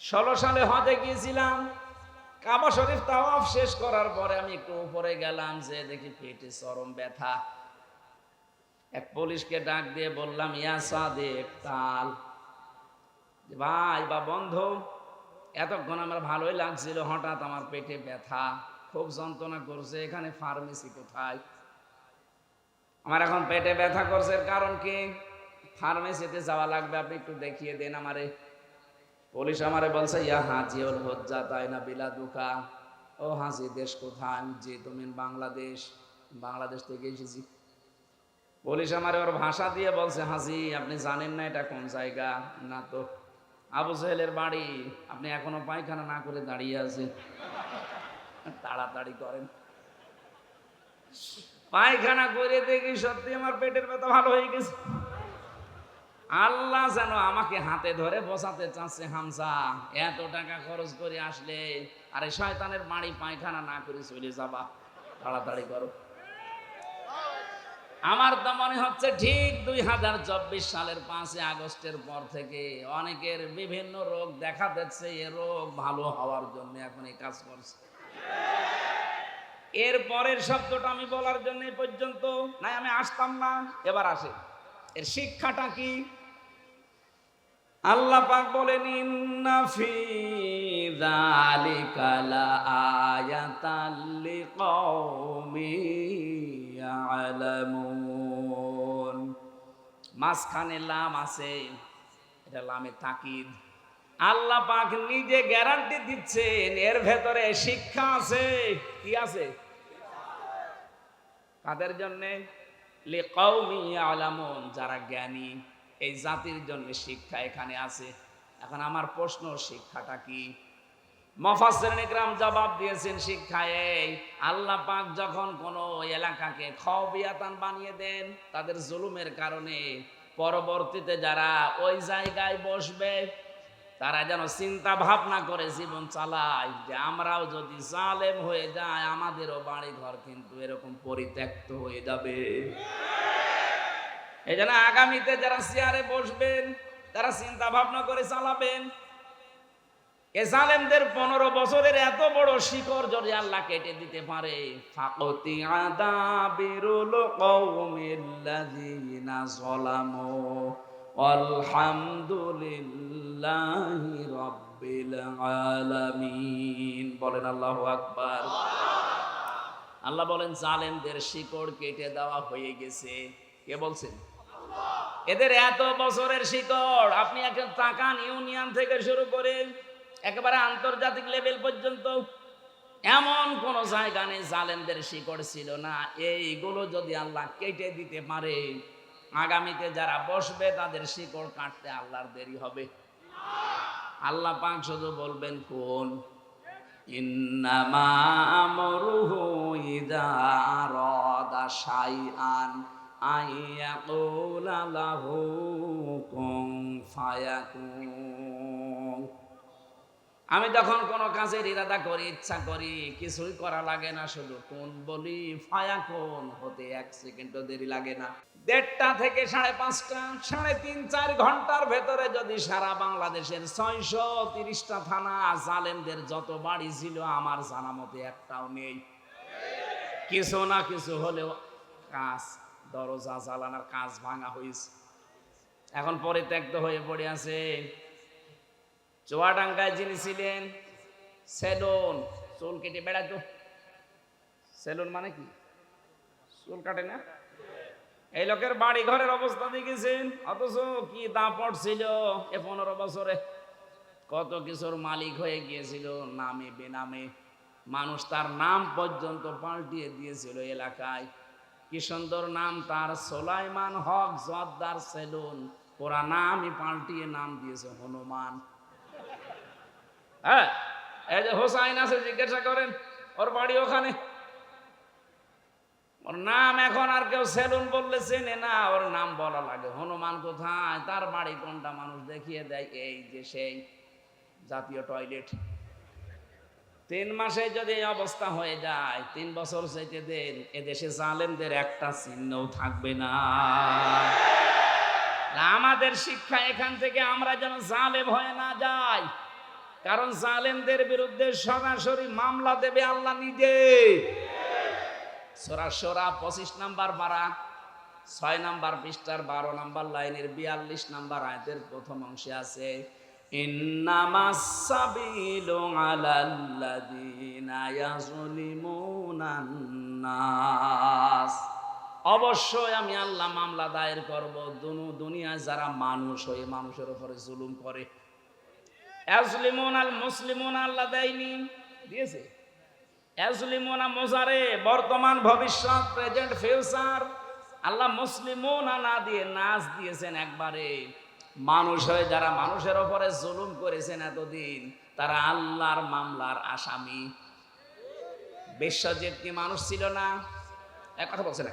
16 সালে হজে গিয়েছিলাম। কাবা শরীফ তাওয়াফ শেষ করার পরে আমি একটু উপরে গেলাম, যে দেখি পেটে চরম ব্যথা। এক পুলিশকে ডাক দিয়ে বললাম, ইয়া সাদেক তাল, ভাই বা বন্ধু, এতক্ষণ আমার ভালোই লাগছিল, হঠাৎ আমার পেটে ব্যথা, খুব যন্ত্রণা করছে, এখানে ফার্মেসি কোথায়? আমার এখন পেটে ব্যথা করছে, এর কারণ কি? ফার্মেসিতে যাওয়া লাগবে, আপনি একটু দেখিয়ে দেন আমারে। পুলিশ আমারে বলছে, ইয়া হাজি ওল হজ্জা তাই না বিলাদুকা। ও হাজি, দেশ কোথায়? জি তুমি বাংলাদেশ। বাংলাদেশ থেকে এসেছি। পুলিশ আমারে ওর ভাষা দিয়ে বলছে, হাজি আপনি জানেন না এটা কোন জায়গা? না তো। আবু জাহেলের বাড়ি। আপনি এখনো পায়খানা না করে দাঁড়িয়ে আছেন, তাড়াতাড়ি করেন। পায়খানা করে দেখি সত্যি আমার পেটের ব্যথা ভালো হয়ে গেছে। আল্লাহ যেন আমাকে হাতে ধরে বসাতে চাচ্ছে, হামজা এত টাকা খরচ করে আসলে আরে শয়তানের বাড়ি পায়খানা না করে চলে যাবা, তাড়াতাড়ি করো। আমার তো মনে হচ্ছে ঠিক 2024 সালের 5 আগস্টের পর থেকে অনেকের বিভিন্ন রোগ দেখা দিচ্ছে, এ রোগ ভালো হওয়ার জন্য এখন এই কাজ করছে। এর পরের শব্দটা আমি বলার জন্য এই পর্যন্ত নাই, আমি আসতাম না, এবার আসে। এর শিক্ষাটা কি? আল্লাহ পাক বলেন, ইন্না ফি যালিকা লাআয়াতাল লিকাউমিন ইয়ালামুন। মাঝখানে লাম আছে, এটা লামে তাকিদ। আল্লাহ পাক নিজে গ্যারান্টি দিচ্ছেন এর ভেতরে শিক্ষা আছে। কি আছে? কাদের জন্য? লিকাউমিন ইয়ালামুন, যারা জ্ঞানী, এই জাতির জন্য শিক্ষা এখানে আছে। এখন আমার প্রশ্ন, শিক্ষাটা কি? মুফাসসিরিন ইকরাম জবাব দিয়েছেন, শিক্ষা এই, আল্লাহ পাক যখন কোন এলাকাকে খাওয়াবিয়াতান বানিয়ে দেন তাদের জুলুমের কারণে, পরবর্তীতে যারা ওই জায়গায় বসবে তারা যেন চিন্তা ভাবনা করে জীবন চালায় যে আমরাও যদি জালেম হয়ে যায় আমাদেরও বাড়ি ঘর কিন্তু এরকম পরিত্যক্ত হয়ে যাবে। এই জন্য আগামীতে যারা চেয়ারে বসবেন তারা চিন্তা ভাবনা করে চালাবেন। এ জালেমদের 15 বছরের এত বড় শিকড় যদি আল্লাহ কেটে দিতে পারে, ফাকতি আদাবিরুল কওমিল্লাযিনা যালামু আলহামদুলিল্লাহি রাব্বিল আলামিন। বলেন আল্লাহু আকবার। আল্লাহ বলেন জালেমদের শিকড় কেটে দেওয়া হয়ে গেছে। কে বলছেন? এদের এত বছরের শিকড়, আপনি এখন তাকান ইউনিয়ন থেকে শুরু করে একেবারে আন্তর্জাতিক লেভেল পর্যন্ত এমন কোন জায়গা নেই জালেমদের শিকড় ছিল না। এইগুলো যদি আল্লাহ কেটে দিতে পারে, আগামীতে যারা বসবে তাদের শিকড় কাটতে আল্লাহর দেরি হবে। আল্লাহ পাক শুধু বলবেন কোন, ইন্নামা আমরুহু ইযা আরাদা শাইআন আইয়াকুলা লাহু কুন ফায়াকুন। আমি যখন কোনো কাজের ইরাদা করি, ইচ্ছা করি, কিছুই করা লাগে না, শুধু কোন বলি, ফায়াকুন হতে 1 সেকেন্ডও দেরি লাগে না। 1:30 থেকে 5:30, 3.5-4 ঘন্টার ভেতরে যদি সারা বাংলাদেশের 630টা থানা জালেমদের যত বাড়ি ছিল আমার জানা মতে একটাও নেই। কিছু না কিছু হলেও কাজ, দরজা জ্বালানোর কাজ ভাঙা হয়েছে, এখন পরিত্যক্ত হয়ে পড়ে আছে। চুয়াডাঙ্গায় যিনি ছিলেন, সেলুন, চুল কেটে বেড়াতো। সেলুন মানে কি? চুল কাটে না? এই লোকের বাড়ি ঘরের অবস্থা দেখেছেন? অথচ কি দাপট ছিল এ 15 বছরে। কত কিছুর মালিক হয়ে গিয়েছিল নামে বেনামে, মানুষ তার নাম পর্যন্ত পাল্টিয়ে দিয়েছিল এলাকায়। কি সুন্দর নাম তার, সোলাইমান হক জোয়ারদার সেলুন, পুরা নামই পাল্টিয়ে নাম দিয়েছে হনুমান। হ্যাঁ, এই যে হোসাইন আছে, জিজ্ঞাসা করেন, ওর বাড়ি ওখানে। ওর নাম এখন আর কেউ সেলুন বললে চেনে না, ওর নাম বলা লাগে। হনুমান কোথায়, তার বাড়ি কোনটা মানুষ দেখিয়ে দেয়, এই যে সেই জাতীয় টয়লেট। 3 মাসে যদি এই অবস্থা হয়ে যায়, 3 বছর যেতে দেন, এদেশে জালেমদের একটা চিহ্নও থাকবে না। আমাদের শিক্ষা এখান থেকে, আমরা যেন জালেম হয়ে না যাই। কারণ জালেমদের বিরুদ্ধে সরাসরি মামলা দেবে আল্লাহ নিজে। সূরা শূরা 25 নাম্বার পারা 6 নাম্বার পৃষ্ঠার 12 নাম্বার লাইনের 42 নাম্বার আয়াতের প্রথম অংশে আছে, ইন্নামাস সাবিলু আলাল্লাযিনা ইয়াজলিমুনান নাস। অবশ্যই আমি আল্লাহ মামলা দায়ের করব দুনিয়ায় যারা মানুষ ওই মানুষের উপরে জুলুম করে। ইয়াজলিমুন আল মুসলিমুন আল্লাহ দেয়নি, দিয়েছে। ইয়াজলিমুনা মোজারে বর্তমান ভবিষ্যৎ প্রেজেন্ট ফিউচার, আল্লাহ মুসলিমুনা না দিয়ে নাস দিয়েছেন একবারে। মানুষ হয়ে যারা মানুষের উপরে জুলুম করেছেন এতদিন, তারা আল্লাহর মামলার আসামি। বিশ্বজিৎ কি মানুষ ছিল না? এক কথা বলছে না,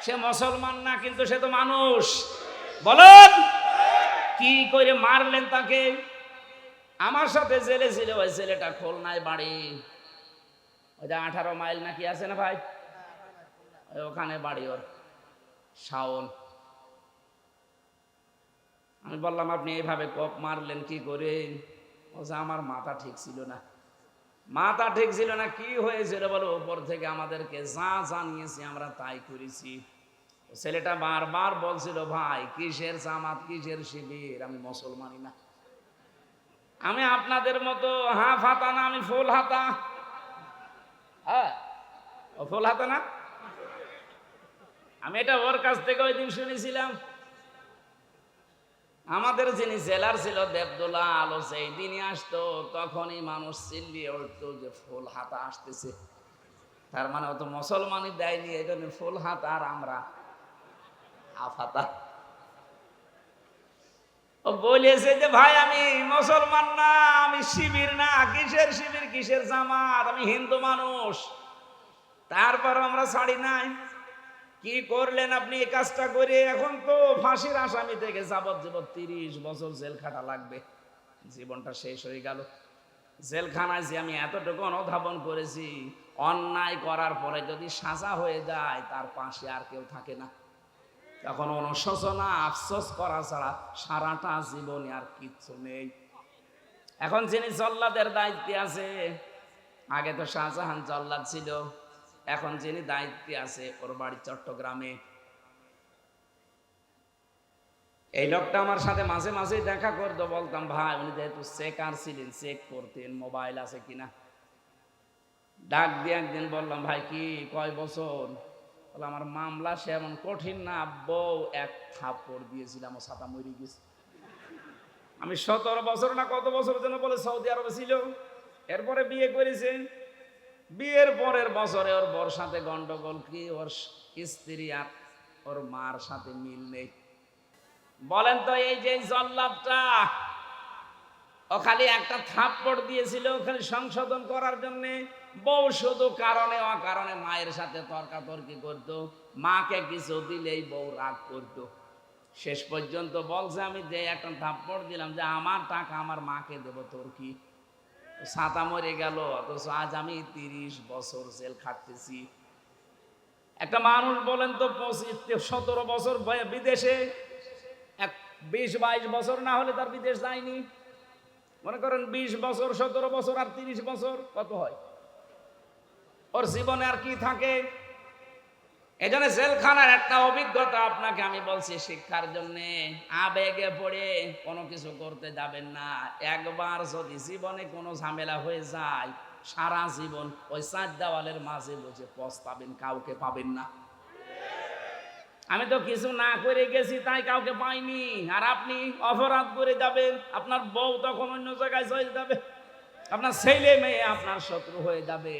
সে মুসলমান না কিন্তু সে তো মানুষ। বলেন কি করে মারলেন তাকে? আমার সাথে জেলে ছিল ওই ছেলেটা, খুলনায় বাড়ি, ওই যে 18 মাইল নাকি আছে না ভাই, ওখানে বাড়ি ওর, শাওন। আমি বললাম আপনি এইভাবে কোপ মারলেন কি করে? বলছে আমার মাথা ঠিক ছিল না। মাথা ঠিক ছিল না, কি হয়েছিল বলো? উপর থেকে আমাদেরকে যা জানিয়েছি আমরা তাই করেছি। ছেলেটা বারবার বলছিল, ভাই কিসের জামাত কিসের শিবির, আমি মুসলমানই না, আমি আপনাদের মতো হাফ হাতা না, আমি ফুল হাতা। হ্যাঁ ও ফুল হাতা না, আমি এটা ওর কাছ থেকে ওই দিন শুনেছিলাম। আমাদের যিনি জেলার ছিল দেবদুল্লাহ আলো, সেই দিনই আসতো, তখনই মানুষ চিল্লিয়ে উঠতো যে ফুল হাতা আসতেছে। তার মানে ও তো মুসলমানই দেয়নি, এই জন্য ফুল হাতা আর আমরা হাফ হাতা। ও বলেছে যে ভাই আমি মুসলমান না, আমি শিবির না। কিসের শিবির কিসের জামাত, আমি হিন্দু মানুষ। তারপর আমরা ছাড়ি নাই। কি করলেন আপনি এই কাজটা করে? এখন তো ফাঁসির আসামি থেকে যাবজ্জীবন 30 বছর জেল খাটা লাগবে। জীবনটা শেষ হয়ে গেল জেলখানায়। যে আমি এতটুকু অনুধাবন করেছি, অন্যায় করার পরে যদি সাজা হয়ে যায় তার পাশে আর কেউ থাকে না, তখন অনুশোচনা আফসোস করা ছাড়া সারাটা জীবনে আর কিচ্ছু নেই। এখন যিনি জল্লাদের দায়িত্বে আছে, আগে তো শাহজাহান জল্লাদ ছিল, এখন যিনি দায়িত্বে আছে ওর বাড়ি চট্টগ্রামে। এই লোকটা আমার সাথে মাঝে মাঝে দেখা করতো, বলতাম ভাই, উনি যেহেতু চেকার ছিলেন, চেক করতেন মোবাইল আছে কিনা। ডাক দিয়ে একদিন বললাম, ভাই কি কয় বছর? বলে আমার মামলা সে এমন কঠিন না, বউ এক থাপ্পড় দিয়েছিলাম, ও ছাতা মরে গেছে। আমি 17 বছর না কত বছর যেন বলে সৌদি আরবে ছিল, এরপরে বিয়ে করেছে। বিয়ের পরের বছরে ওর বর সাথে গন্ডগোল, কি ওর স্ত্রী আর ওর মার সাথে মিল নেই। বলেন তো এই যে জল্লাদটা, ও খালি একটা থাপ্পড় দিয়েছিল খালি সংশোধন করার জন্য। বউ শুধু কারণে অকারণে মায়ের সাথে তর্কাতর্কি করতো, মাকে কিছু দিলেই বউ রাগ করতো। শেষ পর্যন্ত বলছে, আমি যে একটা থাপ্পড় দিলাম যে আমার টাকা আমার মাকে দেবো, তোর কি? ছাতা মরে গেল, অথচ আজ আমি 30 বছর জেল খাটতেছি। একটা মানুষ বলেন তো 17 বছর বিদেশে, 20-22 বছর না হলে তার বিদেশ যায়নি। মনে করেন 20 বছর, 17 বছর আর 30 বছর, কত হয়? ওর জীবনে আর কি থাকে? এজন্য জেলখানার একটা অভিজ্ঞতা আপনাকে আমি বলছি শিক্ষার জন্য। আবেগে পড়ে কোনো কিছু করতে যাবেন না। একবার যদি জীবনে কোনো ঝামেলা হয়ে যায়, সারা জীবন ওই 4 দেওয়ালের মাঝে বসে পস্তাবেন, কাউকে পাবেন না। আমি তো কিছু না করে গেছি তাই কাউকে পাইনি। আর আপনি অপরাধ করে যাবেন, আপনার বউ তখন অন্য জায়গায় চলে যাবে, আপনার ছেলে মেয়ে আপনার শত্রু হয়ে যাবে।